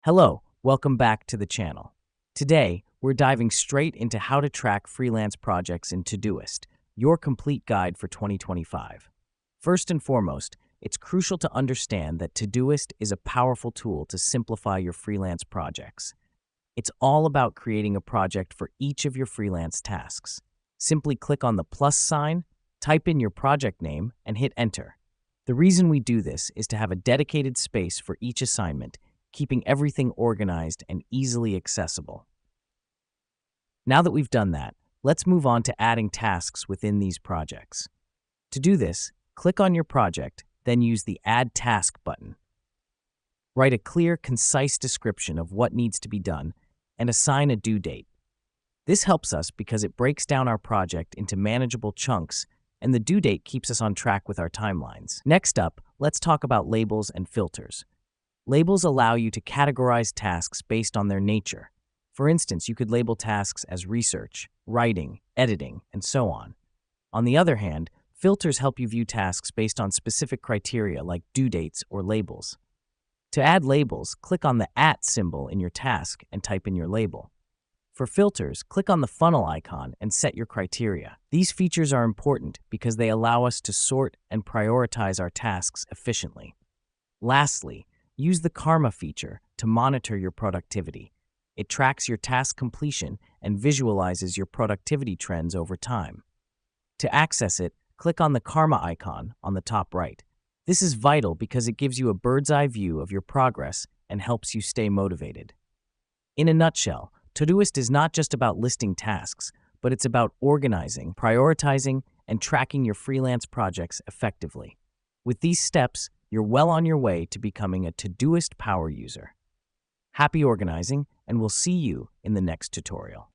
Hello, welcome back to the channel. Today, we're diving straight into how to track freelance projects in Todoist, your complete guide for 2025. First and foremost, it's crucial to understand that Todoist is a powerful tool to simplify your freelance projects. It's all about creating a project for each of your freelance tasks. Simply click on the plus sign, type in your project name, and hit enter. The reason we do this is to have a dedicated space for each assignment, keeping everything organized and easily accessible. Now that we've done that, let's move on to adding tasks within these projects. To do this, click on your project, then use the Add Task button. Write a clear, concise description of what needs to be done and assign a due date. This helps us because it breaks down our project into manageable chunks, and the due date keeps us on track with our timelines. Next up, let's talk about labels and filters. Labels allow you to categorize tasks based on their nature. For instance, you could label tasks as research, writing, editing, and so on. On the other hand, filters help you view tasks based on specific criteria like due dates or labels. To add labels, click on the @ symbol in your task and type in your label. For filters, click on the funnel icon and set your criteria. These features are important because they allow us to sort and prioritize our tasks efficiently. Lastly, use the Karma feature to monitor your productivity. It tracks your task completion and visualizes your productivity trends over time. To access it, click on the Karma icon on the top right. This is vital because it gives you a bird's-eye view of your progress and helps you stay motivated. In a nutshell, Todoist is not just about listing tasks, but it's about organizing, prioritizing, and tracking your freelance projects effectively. With these steps, you're well on your way to becoming a Todoist power user. Happy organizing, and we'll see you in the next tutorial.